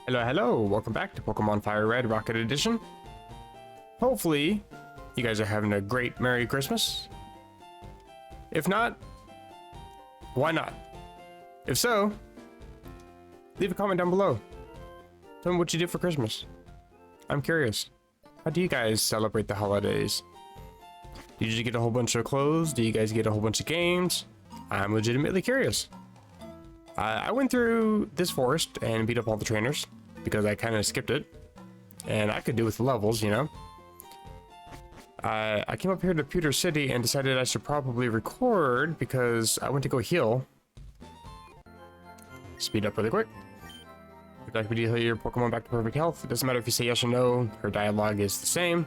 Hello, welcome back to Pokemon Fire Red Rocket Edition. Hopefully, you guys are having a great Merry Christmas. If not, why not? If so, leave a comment down below. Tell me what you did for Christmas. I'm curious. How do you guys celebrate the holidays? Did you get a whole bunch of clothes? Do you guys get a whole bunch of games? I'm legitimately curious. I went through this forest and beat up all the trainers because I kind of skipped it, and I could do with the levels, you know. I came up here to Pewter City and decided I should probably record because I went to go heal. Speed up really quick. Would you like me to heal your Pokemon back to perfect health? It doesn't matter if you say yes or no. Her dialogue is the same.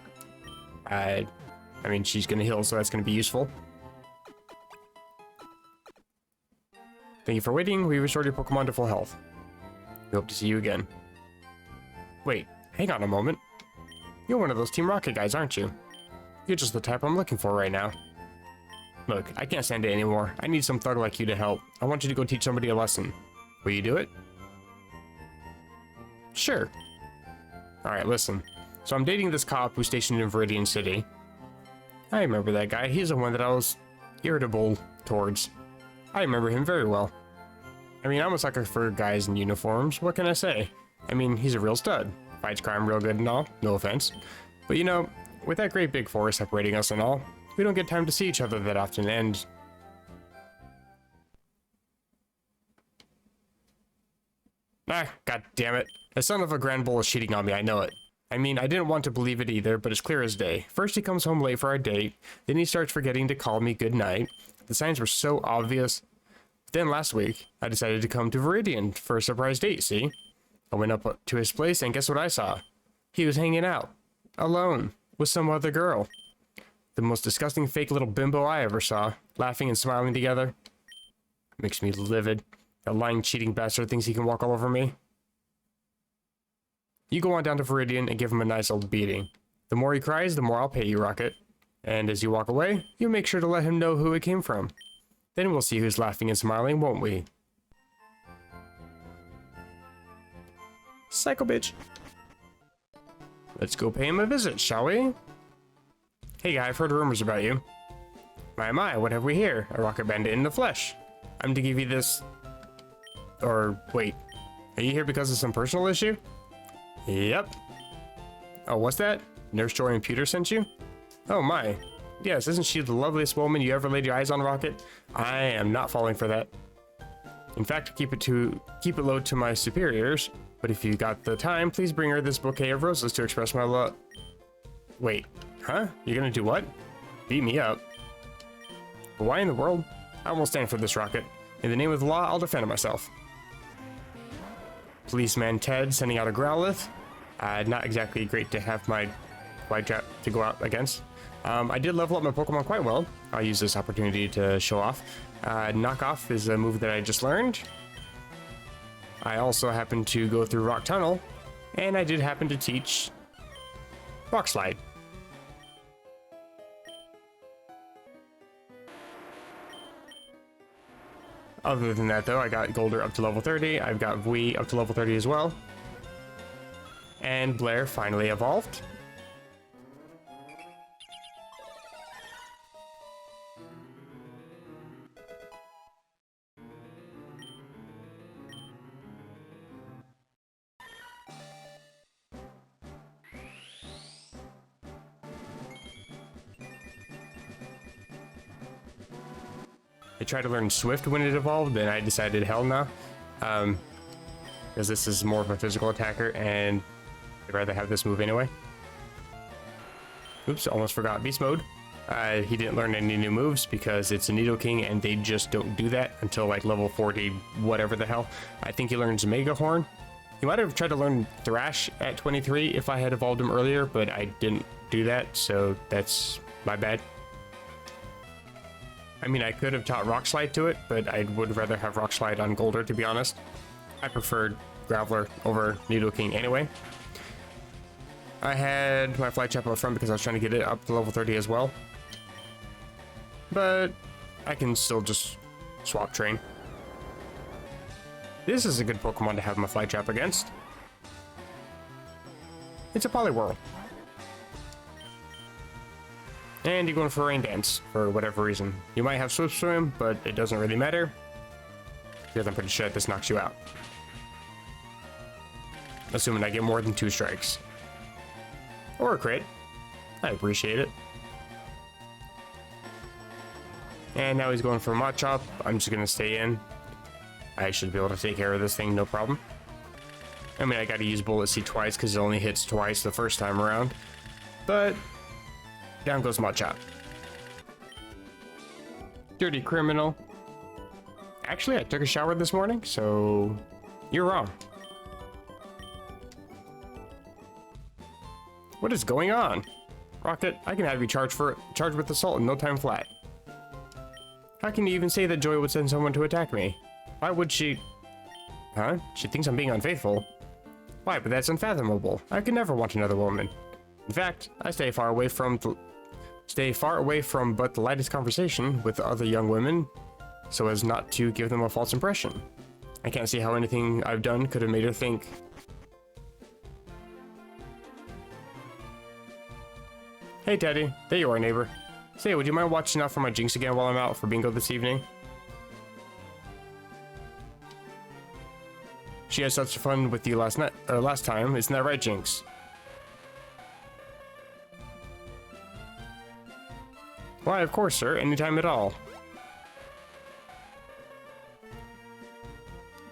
I mean, she's gonna heal, so that's gonna be useful. Thank you for waiting. We restored your Pokemon to full health. We hope to see you again. Wait, hang on a moment. You're one of those Team Rocket guys, aren't you? You're just the type I'm looking for right now. Look, I can't stand it anymore. I need some thug like you to help. I want you to go teach somebody a lesson. Will you do it? Sure. Alright, listen. So I'm dating this cop who's stationed in Viridian City. I remember that guy. He's the one that I was irritable towards. I remember him very well. I mean, I'm a sucker for guys in uniforms. What can I say? I mean, he's a real stud. Fights crime real good and all. No offense. But you know, with that great big forest separating us and all, we don't get time to see each other that often, and... Ah, god damn it. The son of a Grand Bull is cheating on me, I know it. I mean, I didn't want to believe it either, but it's clear as day. First he comes home late for our date, then he starts forgetting to call me good night. The signs were so obvious. Then last week, I decided to come to Viridian for a surprise date, see? I went up to his place and guess what I saw? He was hanging out, alone, with some other girl. The most disgusting fake little bimbo I ever saw, laughing and smiling together. Makes me livid. That lying, cheating bastard thinks he can walk all over me. You go on down to Viridian and give him a nice old beating. The more he cries, the more I'll pay you, Rocket. And as you walk away, you make sure to let him know who it came from. Then we'll see who's laughing and smiling, won't we? Psycho bitch. Let's go pay him a visit, shall we? Hey guy, I've heard rumors about you. My, what have we here? A rocket bandit in the flesh. I'm to give you this... Or, wait. Are you here because of some personal issue? Yep. Oh, what's that? Nurse Joy and Pewter sent you? Oh my. Yes, isn't she the loveliest woman you ever laid your eyes on, Rocket? I am not falling for that. In fact, keep it low to my superiors, but if you got the time, please bring her this bouquet of roses to express my love. Wait, huh? You're gonna do what? Beat me up? But why in the world? I won't stand for this, Rocket. In the name of the law, I'll defend myself. Policeman Ted sending out a Growlithe. Not exactly great to have my white trap to go out against. I did level up my Pokemon quite well. I'll use this opportunity to show off. Knock Off is a move that I just learned. I also happened to go through Rock Tunnel, and I did happen to teach Rock Slide. Other than that though, I got Golder up to level 30, I've got Vui up to level 30 as well. And Blair finally evolved. I tried to learn Swift when it evolved, and I decided hell no. Because this is more of a physical attacker, and I'd rather have this move anyway. Oops, almost forgot Beast Mode. He didn't learn any new moves because it's a Nidoking, and they just don't do that until like level 40, whatever the hell. I think he learns Mega Horn. He might have tried to learn Thrash at 23 if I had evolved him earlier, but I didn't do that, so that's my bad. I mean, I could have taught Rock Slide to it, but I would rather have Rock Slide on Golder, to be honest. I preferred Graveler over Nidoking anyway. I had my Fly Trap up front because I was trying to get it up to level 30 as well. But I can still just swap train. This is a good Pokemon to have my Fly Trap against. It's a Poliwhirl. And you're going for Rain Dance, for whatever reason. You might have Swift Swim, but it doesn't really matter, because I'm pretty sure this knocks you out. Assuming I get more than 2 strikes. Or a crit. I appreciate it. And now he's going for Machop. I'm just going to stay in. I should be able to take care of this thing, no problem. I mean, I got to use Bullet Seed twice because it only hits twice the first time around. But down goes Machop. Dirty criminal. Actually, I took a shower this morning, so you're wrong. What is going on? Rocket, I can have you charged with assault in no time flat. How can you even say that Joy would send someone to attack me? Why would she... Huh? She thinks I'm being unfaithful. Why, but that's unfathomable. I could never want another woman. In fact, I stay far away from but the lightest conversation with other young women, so as not to give them a false impression. I can't see how anything I've done could have made her think. Hey Teddy, there you are, neighbor. Say, would you mind watching out for my Jinx again while I'm out for bingo this evening? She had such fun with you last time, isn't that right, Jinx? Why, of course, sir, anytime at all.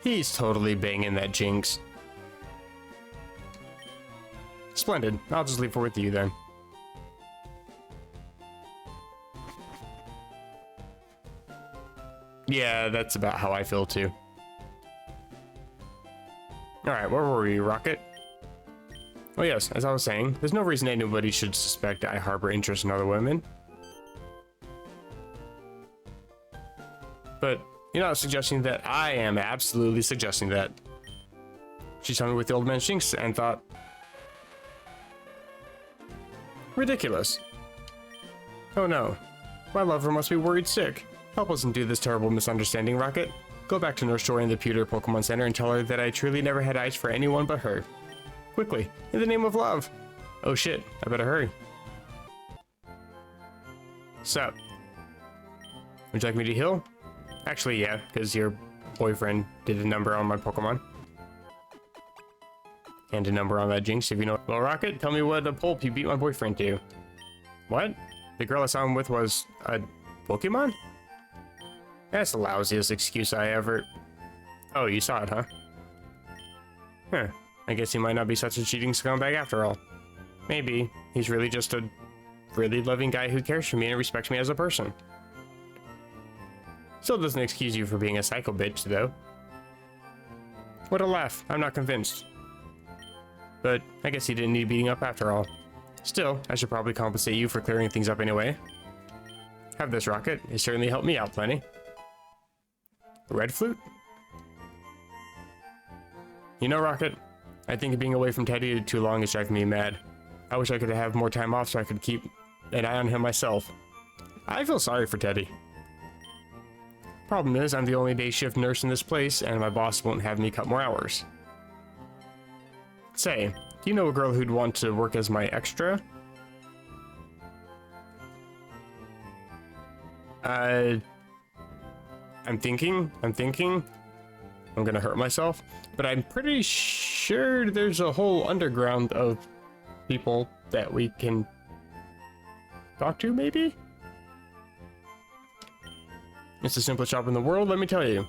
He's totally banging that Jinx. Splendid. I'll just leave her with you then. Yeah, that's about how I feel too. Alright, where were we, Rocket? Oh yes, as I was saying, there's no reason anybody should suspect I harbor interest in other women. But you're not suggesting that. I am absolutely suggesting that. She saw me with the old man Jinx and thought... Ridiculous. Oh no. My lover must be worried sick. Help us undo this terrible misunderstanding, Rocket. Go back to Nurse Joy in the Pewter Pokemon Center and tell her that I truly never had eyes for anyone but her. Quickly, in the name of love. Oh shit, I better hurry. Sup? Would you like me to heal? Actually, yeah, because your boyfriend did a number on my Pokemon. And a number on that Jinx, if you know. Well, Rocket, tell me what a pulp you beat my boyfriend to. What? The girl I saw him with was a Pokemon? That's the lousiest excuse I ever... Oh, you saw it, huh? Huh. I guess he might not be such a cheating scumbag after all. Maybe. He's really just a really loving guy who cares for me and respects me as a person. Still doesn't excuse you for being a psycho bitch, though. What a laugh. I'm not convinced. But I guess he didn't need beating up after all. Still, I should probably compensate you for clearing things up anyway. Have this, Rocket. It certainly helped me out plenty. Red Flute? You know, Rocket, I think being away from Teddy too long is driving me mad. I wish I could have more time off so I could keep an eye on him myself. I feel sorry for Teddy. Problem is, I'm the only day shift nurse in this place, and my boss won't have me cut more hours. Say, do you know a girl who'd want to work as my extra? I'm thinking. I'm gonna hurt myself, but I'm pretty sure there's a whole underground of people that we can talk to, maybe? It's the simplest job in the world, let me tell you.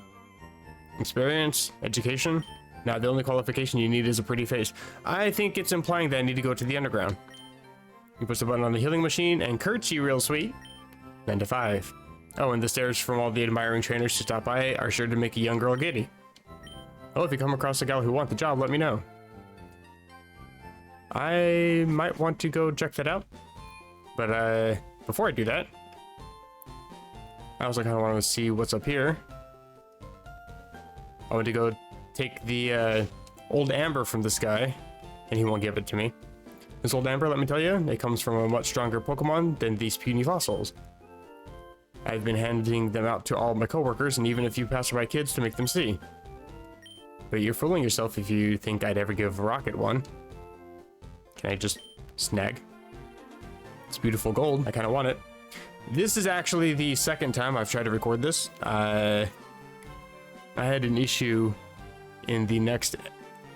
Experience, education. Now, the only qualification you need is a pretty face. I think it's implying that I need to go to the underground. You push the button on the healing machine and curtsy real sweet. 9 to 5. Oh, and the stares from all the admiring trainers to stop by are sure to make a young girl giddy. Oh, if you come across a gal who wants the job, let me know. I might want to go check that out. But, before I do that, I also kind of want to see what's up here. I want to go take the, old amber from this guy, and he won't give it to me. This old amber, let me tell you, it comes from a much stronger Pokemon than these puny fossils. I've been handing them out to all my coworkers and even a few passerby kids to make them see. But you're fooling yourself if you think I'd ever give Rocket one. Can I just snag? It's beautiful gold. I kind of want it. This is actually the second time I've tried to record this. I had an issue in the next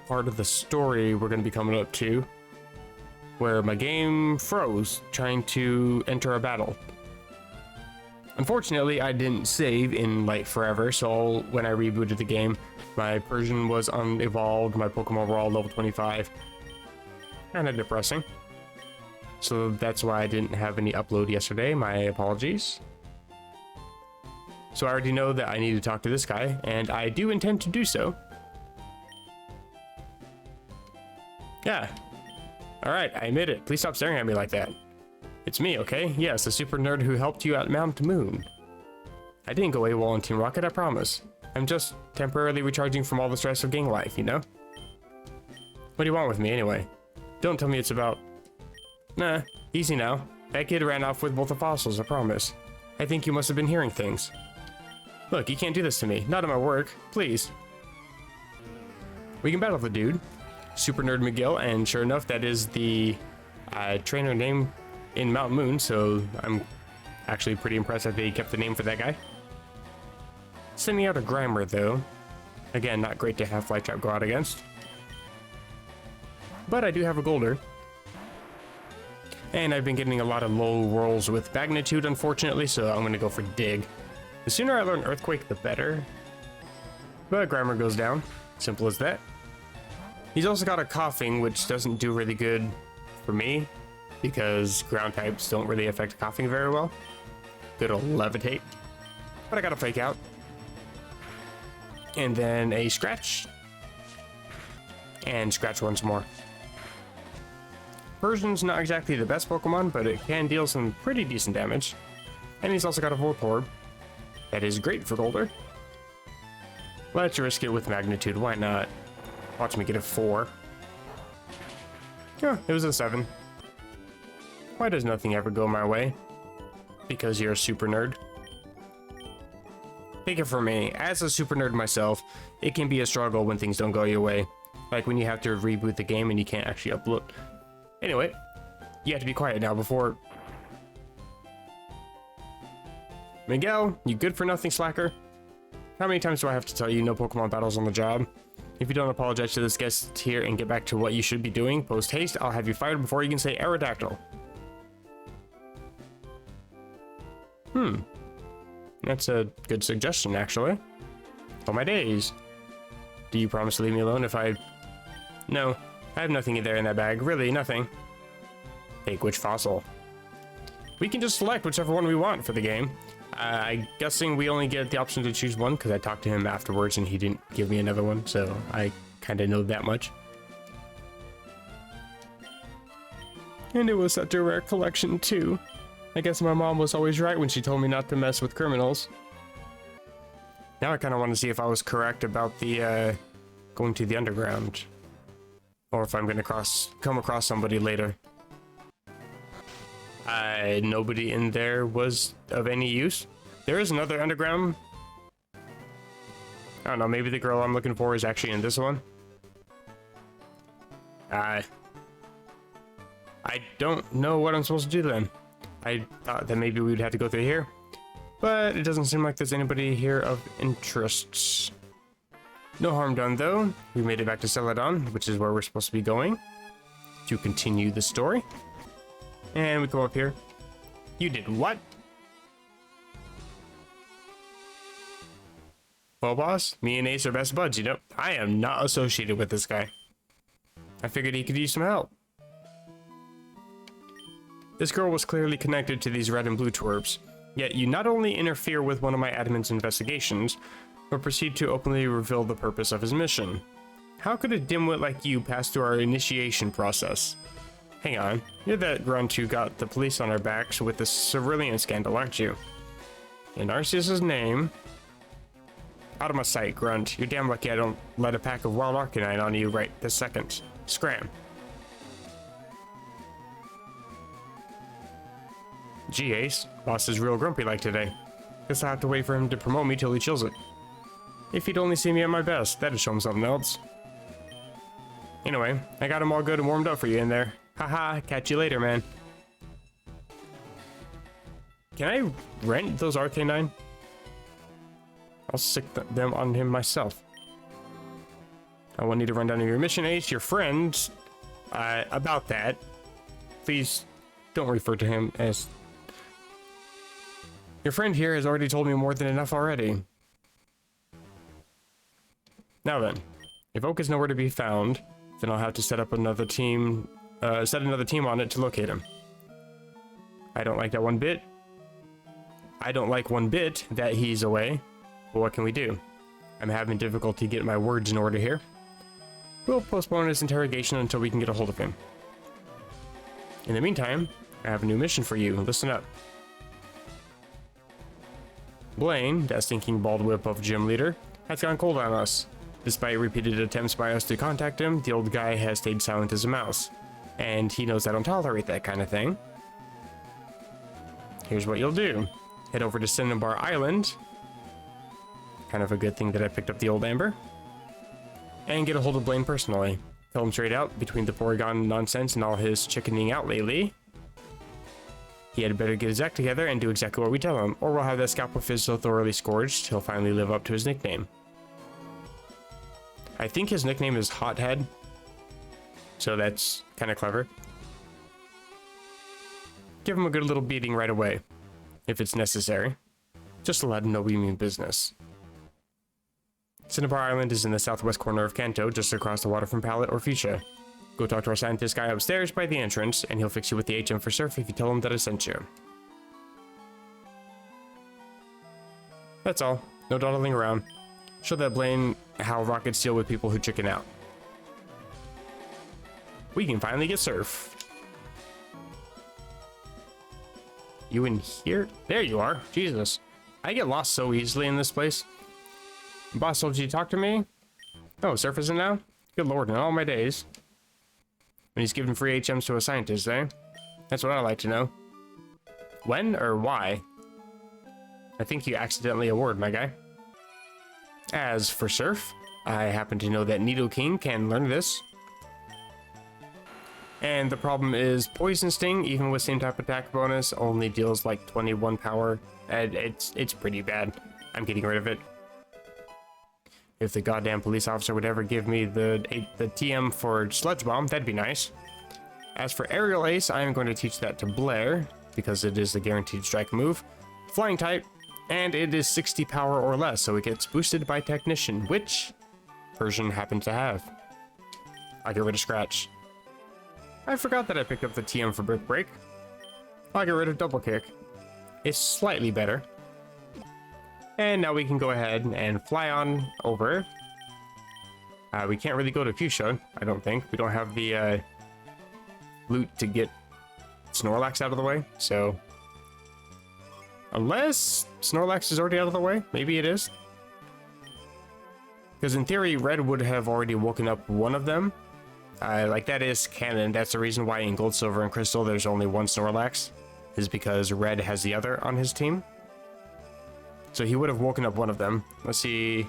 part of the story we're going to be coming up to, where my game froze trying to enter a battle. Unfortunately, I didn't save in like forever, so when I rebooted the game, my Persian was unevolved, my Pokemon were all level 25. Kind of depressing. So that's why I didn't have any upload yesterday. My apologies. So I already know that I need to talk to this guy, and I do intend to do so. Yeah. Alright, I admit it. Please stop staring at me like that. It's me, okay? Yes, the super nerd who helped you at Mount Moon. I didn't go AWOL on Team Rocket, I promise. I'm just temporarily recharging from all the stress of gang life, you know? What do you want with me, anyway? Don't tell me it's about... Nah, easy now. That kid ran off with both the fossils, I promise. I think you must have been hearing things. Look, you can't do this to me. Not at my work. Please. We can battle the dude. Super Nerd McGill, and sure enough, that is the trainer name in Mount Moon, so I'm actually pretty impressed that they kept the name for that guy. Sending out a Grimer, though. Again, not great to have Flytrap go out against. But I do have a Golder. And I've been getting a lot of low rolls with Magnitude, unfortunately, so I'm going to go for Dig. The sooner I learn Earthquake, the better. But Grimer goes down. Simple as that. He's also got a Coughing, which doesn't do really good for me, because ground types don't really affect Coughing very well. Good old Levitate. But I got a Fake Out. And then a Scratch. And Scratch once more. Persian's not exactly the best Pokemon, but it can deal some pretty decent damage. And he's also got a Voltorb. That is great for Golder. Let's risk it with Magnitude, why not? Watch me get a 4. Yeah, it was a 7. Why does nothing ever go my way? Because you're a super nerd. Take it from me, as a super nerd myself, it can be a struggle when things don't go your way. Like when you have to reboot the game and you can't actually upload. Anyway, you have to be quiet now before... Miguel, you good for nothing slacker? How many times do I have to tell you no Pokemon battles on the job? If you don't apologize to this guest here and get back to what you should be doing, post haste, I'll have you fired before you can say Aerodactyl. That's a good suggestion, actually. Oh my days. Do you promise to leave me alone if I... No, I have nothing in there in that bag. Really, nothing. Take which fossil? We can just select whichever one we want for the game. I'm guessing we only get the option to choose one because I talked to him afterwards and he didn't give me another one, so I kind of know that much. And it was such a rare collection too. I guess my mom was always right when she told me not to mess with criminals. Now I kind of want to see if I was correct about the going to the underground, or if I'm going to come across somebody later. Nobody in there was of any use. There is another underground. I don't know, maybe the girl I'm looking for is actually in this one. I don't know what I'm supposed to do then. I thought that maybe we would have to go through here, but it doesn't seem like there's anybody here of interest. No harm done though. We made it back to Celadon, which is where we're supposed to be going to continue the story. And we go up here. You did what? Well, boss, me and Ace are best buds, you know. I am not associated with this guy. I figured he could use some help. This girl was clearly connected to these red and blue twerps, yet you not only interfere with one of my admin's investigations, but proceed to openly reveal the purpose of his mission. How could a dimwit like you pass through our initiation process? Hang on, you're that grunt who got the police on our backs with the Cerulean scandal, aren't you? In Arceus's name... Out of my sight, grunt. You're damn lucky I don't let a pack of wild Arcanine on you right this second. Scram. Gee, Ace, boss is real grumpy like today. Guess I'll have to wait for him to promote me till he chills it. If he'd only see me at my best, that'd show him something else. Anyway, I got him all good and warmed up for you in there. Haha, catch you later, man. Can I rent those Arcanine? I'll stick them on him myself. I will need to run down to your mission, Ace. Your friend, about that, please don't refer to him as... Your friend here has already told me more than enough already. Now then, if Oak is nowhere to be found, then I'll have to set another team on it to locate him. I don't like one bit that he's away, but what can we do? I'm having difficulty getting my words in order here. We'll postpone his interrogation until we can get a hold of him. In the meantime, I have a new mission for you. Listen up. Blaine, that stinking bald whip of gym leader, has gone cold on us. Despite repeated attempts by us to contact him, the old guy has stayed silent as a mouse. And he knows I don't tolerate that kind of thing. Here's what you'll do. Head over to Cinnabar Island. Kind of a good thing that I picked up the old Amber. And get a hold of Blaine personally. Tell him straight out, between the Porygon nonsense and all his chickening out lately, he had better get his act together and do exactly what we tell him, or we'll have that scalp of his so thoroughly scourged, he'll finally live up to his nickname. I think his nickname is Hothead, so that's kind of clever. Give him a good little beating right away, if it's necessary, just to let him know we mean business. Cinnabar Island is in the southwest corner of Kanto, just across the water from Pallet or Fuchsia. Go talk to our scientist guy upstairs by the entrance, and he'll fix you with the HM for Surf if you tell him that I sent you. That's all. No dawdling around. Show that Blaine how rockets deal with people who chicken out. We can finally get Surf. You in here? There you are. Jesus. I get lost so easily in this place. Boss told you to talk to me? Oh, Surf isn't now? Good lord, in all my days. When he's giving free HMs to a scientist, eh? That's what I like to know. When or why? I think you accidentally award, my guy. As for Surf, I happen to know that Nidoking can learn this. And the problem is Poison Sting, even with same type attack bonus, only deals like 21 power. And it's pretty bad. I'm getting rid of it. If the goddamn police officer would ever give me the TM for Sludge Bomb, that'd be nice. As for Aerial Ace, I am going to teach that to Blair, because it is the guaranteed strike move. Flying type, and it is 60 power or less, so it gets boosted by Technician, which Persian happens to have. I'll get rid of Scratch. I forgot that I picked up the TM for Brick Break. I'll get rid of Double Kick. It's slightly better. And now we can go ahead and fly on over. We can't really go to Fuchsia, I don't think. We don't have the loot to get Snorlax out of the way, so... Unless Snorlax is already out of the way, maybe it is. Because in theory, Red would have already woken up one of them. Like, that is canon. That's the reason why in Gold, Silver, and Crystal there's only one Snorlax, is because Red has the other on his team. So he would have woken up one of them. Let's see.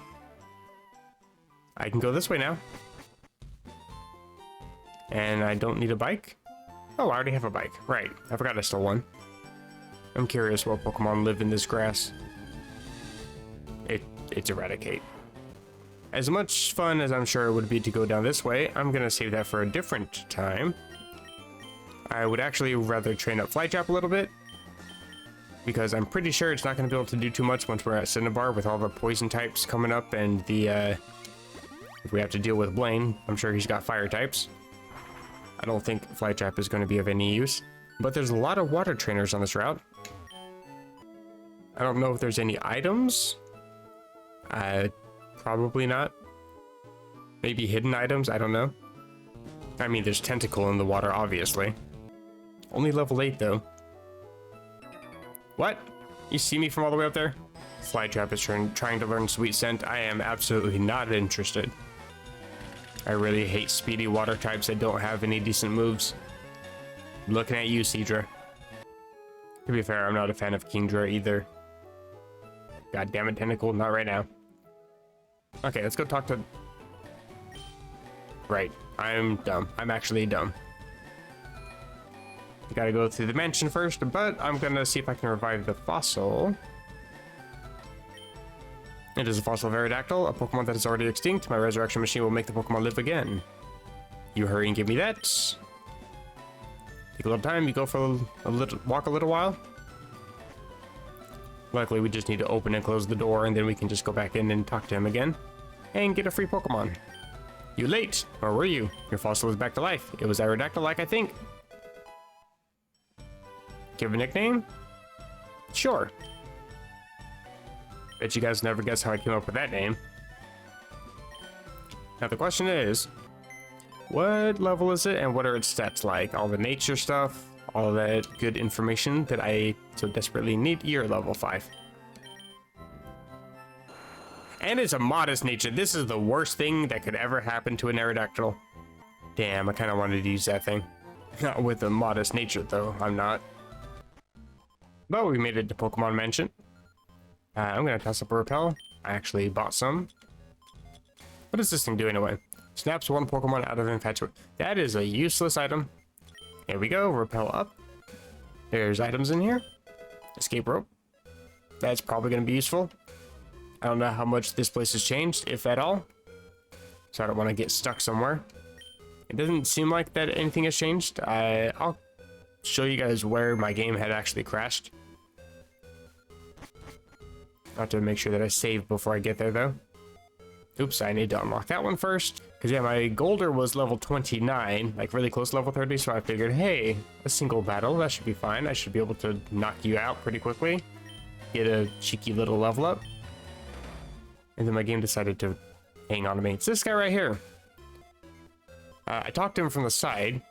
I can go this way now. And I don't need a bike? Oh, I already have a bike. Right. I forgot I stole one. I'm curious what Pokemon live in this grass. It's Eradicate. As much fun as I'm sure it would be to go down this way, I'm gonna save that for a different time. I would actually rather train up Flytrap a little bit, because I'm pretty sure it's not going to be able to do too much once we're at Cinnabar with all the poison types coming up, and the, if we have to deal with Blaine, I'm sure he's got fire types. I don't think Flytrap is going to be of any use, but there's a lot of water trainers on this route. I don't know if there's any items. Probably not. Maybe hidden items, I don't know. I mean, there's Tentacle in the water, obviously. Only level 8, though. What? You see me from all the way up there? Flytrap is trying to learn Sweet Scent. I am absolutely not interested. I really hate speedy water types that don't have any decent moves. I'm looking at you, Seadra. To be fair, I'm not a fan of Kingdra either. God damn it, Tentacle, not right now. Okay, let's go talk to... Right, I'm dumb. I'm actually dumb. Gotta go through the mansion first, but I'm gonna see if I can revive the fossil. It is a fossil of Aerodactyl, a Pokemon that is already extinct. My resurrection machine will make the Pokemon live again. You hurry and give me that. Take a little time, you go for walk a little while. Luckily, we just need to open and close the door, and then we can just go back in and talk to him again. And get a free Pokemon. You late? Where were you? Your fossil is back to life. It was Aerodactyl like I think. Give a nickname? Sure. Bet you guys never guess how I came up with that name. Now the question is, what level is it and what are its stats like? All the nature stuff, all that good information that I so desperately need. You're level 5. And it's a modest nature. This is the worst thing that could ever happen to an Aerodactyl. Damn, I kind of wanted to use that thing. Not with a modest nature though, I'm not. But we made it to Pokemon Mansion. I'm gonna toss up a repel. I actually bought some. What does this thing do anyway? Snaps one Pokemon out of infatuation. That is a useless item. Here we go, repel up. There's items in here. Escape rope. That's probably gonna be useful. I don't know how much this place has changed, if at all. So I don't want to get stuck somewhere. It doesn't seem like that anything has changed. I'll show you guys where my game had actually crashed. I have to make sure that I save before I get there though. Oops, I need to unlock that one first. Because yeah, my Golder was level 29, like really close to level 30, so I figured, hey, a single battle, that should be fine. I should be able to knock you out pretty quickly. Get a cheeky little level up. And then my game decided to hang on to me. It's this guy right here. I talked to him from the side.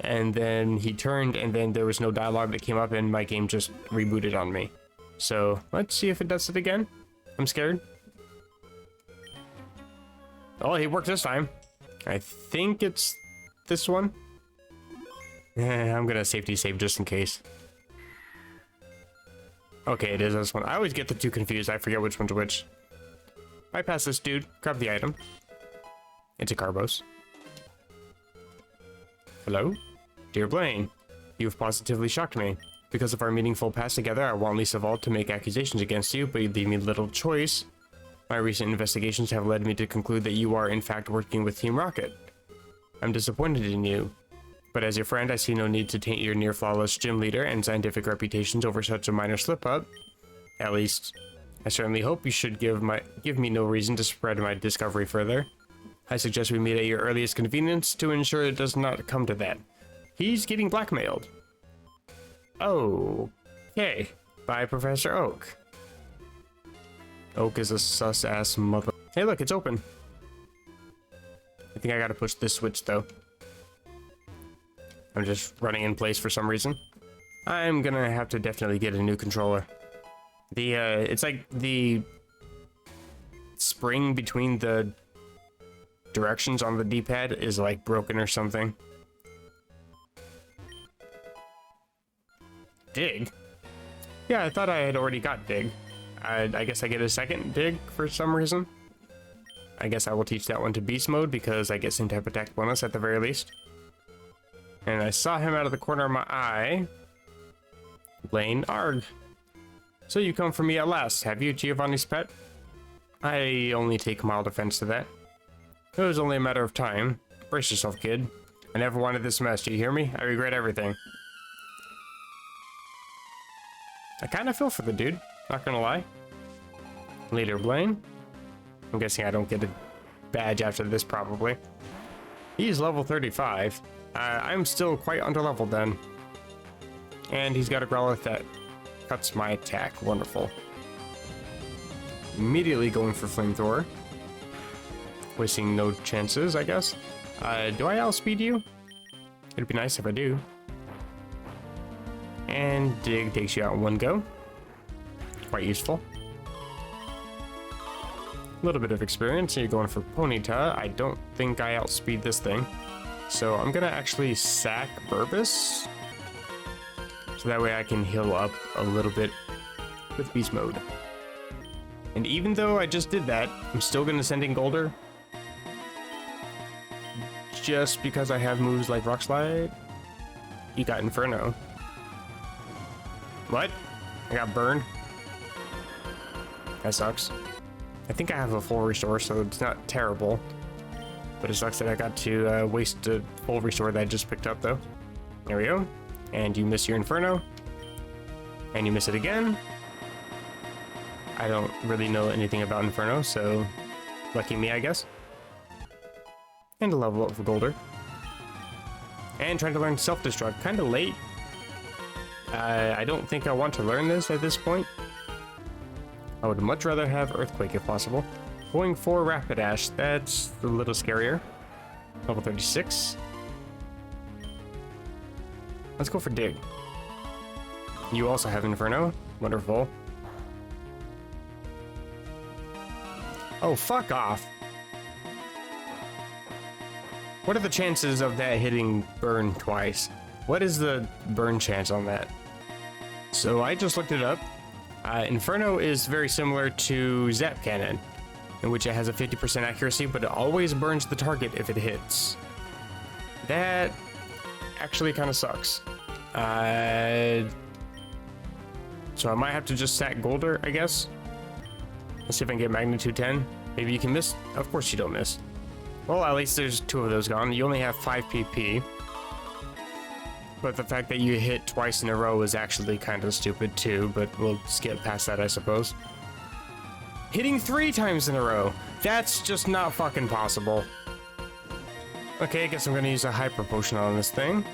And then he turned, and then there was no dialogue that came up, and my game just rebooted on me. So let's see if it does it again. I'm scared. Oh, he worked this time. I think it's this one. I'm gonna safety save just in case. Okay, it is this one. I always get the two confused. I forget which one's which. Bypass this dude. Grab the item. It's a Carbos. Hello? Dear Blaine, you've positively shocked me. Because of our meaningful past together, I want Lisa Vault to make accusations against you, but you leave me little choice. My recent investigations have led me to conclude that you are in fact working with Team Rocket. I'm disappointed in you, but as your friend, I see no need to taint your near-flawless gym leader and scientific reputations over such a minor slip-up. At least, I certainly hope you should give me no reason to spread my discovery further. I suggest we meet at your earliest convenience to ensure it does not come to that. He's getting blackmailed. Okay. By Professor Oak. Oak is a sus-ass mother. Hey, look, it's open. I think I gotta push this switch, though. I'm just running in place for some reason. I'm gonna have to definitely get a new controller. It's like the spring between the directions on the D-pad is like broken or something. Dig? Yeah, I thought I had already got dig. I guess I get a second dig for some reason. I guess I will teach that one to beast mode because I get some type of attack bonus at the very least. And I saw him out of the corner of my eye. Blaine, arg. So you come for me at last, have you, Giovanni's pet? I only take mild offense to that. It was only a matter of time. Brace yourself, kid. I never wanted this mess, do you hear me? I regret everything. I kind of feel for the dude, not gonna lie. Leader Blaine. I'm guessing I don't get a badge after this, probably. He's level 35. I'm still quite underleveled then. And he's got a Growlithe that cuts my attack. Wonderful. Immediately going for Flamethrower. Wasting no chances, I guess. Do I outspeed you? It'd be nice if I do. And Dig takes you out in one go. Quite useful. A little bit of experience. You're going for Ponyta. I don't think I outspeed this thing. So I'm gonna actually sack Burbus. So that way I can heal up a little bit with Beast Mode. And even though I just did that, I'm still gonna send in Golder. Just because I have moves like Rock Slide. you got Inferno. What? I got burned? That sucks. I think I have a full restore, so it's not terrible. But it sucks that I got to waste a full restore that I just picked up, though. There we go. And you miss your Inferno. And you miss it again. I don't really know anything about Inferno, so lucky me, I guess. And a level up for Golder. And trying to learn self-destruct. Kind of late. I don't think I want to learn this at this point. I would much rather have Earthquake if possible. Going for Rapidash, that's a little scarier. Level 36. Let's go for Dig. You also have Inferno. Wonderful. Oh, fuck off. What are the chances of that hitting burn twice? What is the burn chance on that? So I just looked it up. Inferno is very similar to Zap Cannon, in which it has a 50% accuracy, but it always burns the target if it hits. That actually kind of sucks. So I might have to just sack Golder, I guess. Let's see if I can get Magnitude 10. Maybe you can miss. Of course you don't miss. Well, at least there's 2 of those gone. You only have 5 PP. But the fact that you hit twice in a row is actually kind of stupid too, but we'll skip past that, I suppose. Hitting 3 times in a row. That's just not fucking possible. Okay, I guess I'm gonna use a Hyper Potion on this thing.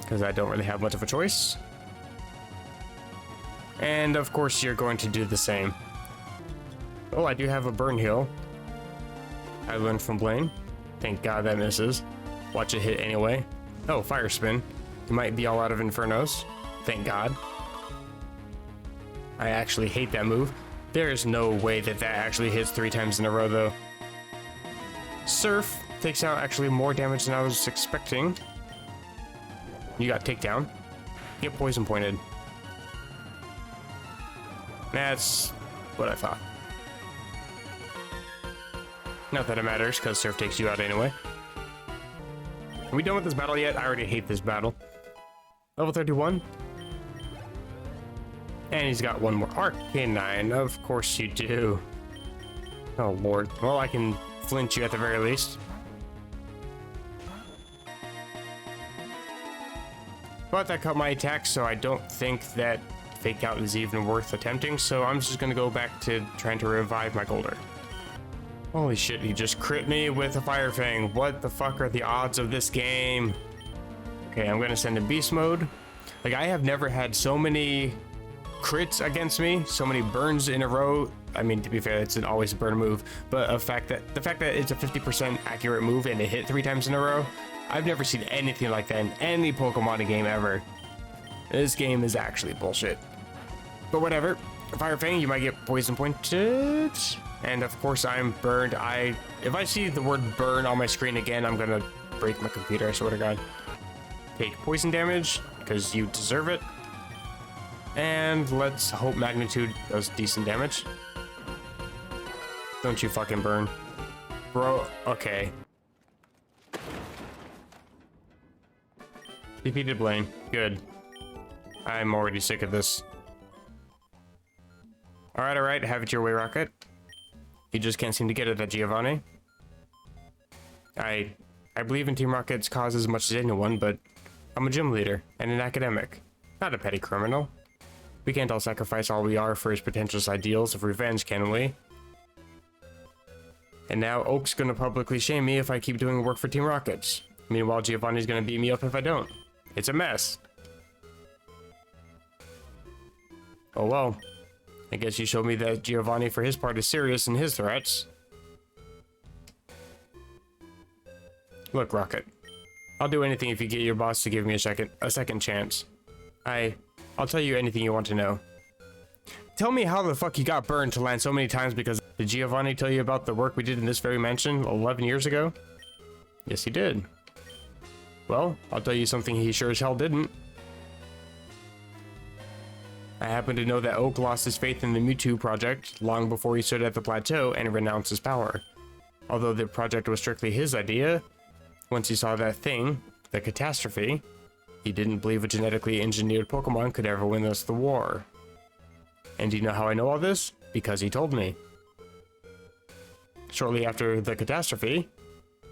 Because I don't really have much of a choice. And of course you're going to do the same. Oh, I do have a Burn Heal. I learned from Blaine. Thank God that misses. Watch it hit anyway. Oh, Fire Spin. You might be all out of Infernos. Thank God. I actually hate that move. There is no way that that actually hits 3 times in a row, though. Surf takes out actually more damage than I was expecting. You got Takedown. Get Poison Pointed. That's what I thought. Not that it matters, because Surf takes you out anyway. Are we done with this battle yet? I already hate this battle. Level 31. And he's got one more. Arcanine, of course you do. Oh lord. Well, I can flinch you at the very least. But that cut my attack, so I don't think that Fake Out is even worth attempting, so I'm just gonna go back to trying to revive my Golder. Holy shit, he just crit me with a Fire Fang. What the fuck are the odds of this game? Okay, I'm gonna send in Beast Mode. Like, I have never had so many crits against me, so many burns in a row. I mean, to be fair, it's an always a burn move, but the fact that it's a 50% accurate move and it hit 3 times in a row, I've never seen anything like that in any Pokemon game ever. This game is actually bullshit. But whatever. Fire Fang, you might get Poison Pointed. And of course I'm burned. If I see the word burn on my screen again, I'm gonna break my computer, I swear to God. Take poison damage, because you deserve it. And let's hope Magnitude does decent damage. Don't you fucking burn. Bro, okay. Defeated Blaine. Good. I'm already sick of this. Alright, have it your way, Rocket. You just can't seem to get it at Giovanni. I believe in Team Rocket's cause as much as anyone, but I'm a gym leader and an academic, not a petty criminal. We can't all sacrifice all we are for his pretentious ideals of revenge, can we? And now Oak's gonna publicly shame me if I keep doing work for Team Rockets. Meanwhile, Giovanni's gonna beat me up if I don't. It's a mess. Oh well. I guess you showed me that Giovanni, for his part, is serious in his threats. Look, Rocket. I'll do anything if you get your boss to give me a second chance. I'll tell you anything you want to know. Tell me how the fuck you got burned to land so many times, because did Giovanni tell you about the work we did in this very mansion 11 years ago? Yes, he did. Well, I'll tell you something he sure as hell didn't. I happen to know that Oak lost his faith in the Mewtwo project long before he stood at the plateau and renounced his power. Although the project was strictly his idea, once he saw that the catastrophe. He didn't believe a genetically engineered Pokemon could ever win us the war. And do you know how I know all this? Because he told me. Shortly after the catastrophe,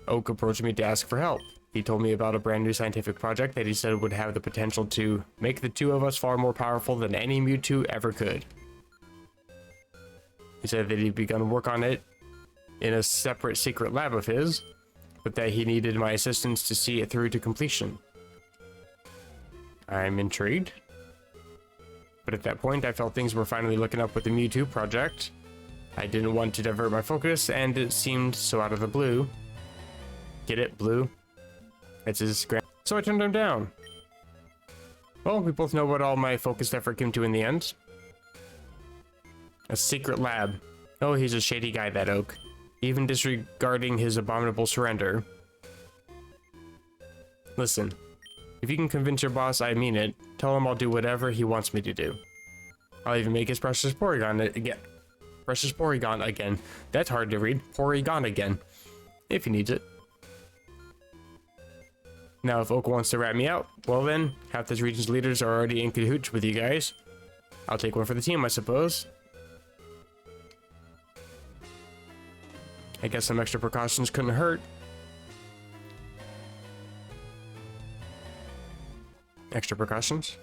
Oak approached me to ask for help. He told me about a brand new scientific project that he said would have the potential to make the two of us far more powerful than any Mewtwo ever could. He said that he'd begun work on it in a separate secret lab of his, but that he needed my assistance to see it through to completion. I'm intrigued. But at that point, I felt things were finally looking up with the Mewtwo project. I didn't want to divert my focus, and it seemed so out of the blue. Get it? Blue? It's his grand. So I turned him down. Well, we both know what all my focused effort came to in the end. A secret lab. Oh, he's a shady guy, that Oak. Even disregarding his abominable surrender. Listen, if you can convince your boss I mean it, tell him I'll do whatever he wants me to do. I'll even make his precious Porygon again. Precious Porygon again. That's hard to read. Porygon again. If he needs it. Now, if Oak wants to rat me out, well then, half this region's leaders are already in cahoots with you guys. I'll take one for the team, I suppose. I guess some extra precautions couldn't hurt. Extra precautions?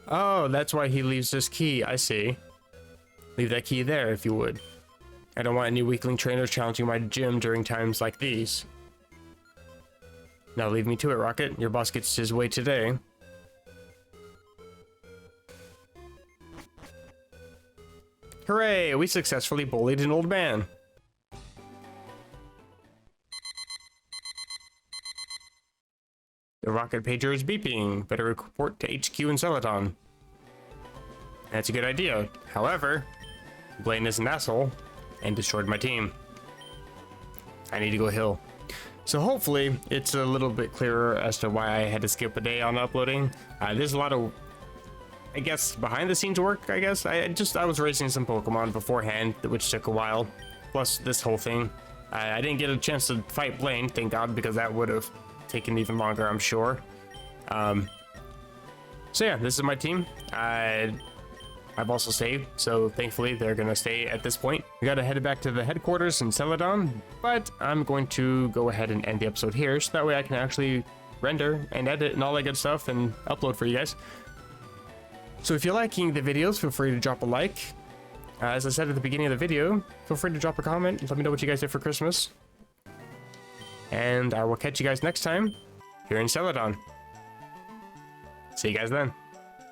Oh, that's why he leaves this key, I see. Leave that key there, if you would. I don't want any weakling trainers challenging my gym during times like these. Now leave me to it, Rocket. Your boss gets his way today. Hooray! We successfully bullied an old man. The rocket pager is beeping. Better report to HQ in Celadon. That's a good idea. However, Blaine is an asshole and destroyed my team. I need to go heal. So hopefully it's a little bit clearer as to why I had to skip a day on uploading. There's a lot of, I guess, behind the scenes work, I guess. I was racing some Pokemon beforehand, which took a while. Plus this whole thing. I didn't get a chance to fight Blaine, thank God, because that would have taken even longer, I'm sure. So yeah, this is my team. I've also saved, so thankfully they're gonna stay at this point. We gotta head back to the headquarters in Celadon, but I'm going to go ahead and end the episode here, so that way I can actually render and edit and all that good stuff and upload for you guys. So if you're liking the videos, feel free to drop a like. As I said at the beginning of the video, feel free to drop a comment and let me know what you guys did for Christmas. And I will catch you guys next time here in Celadon. See you guys then.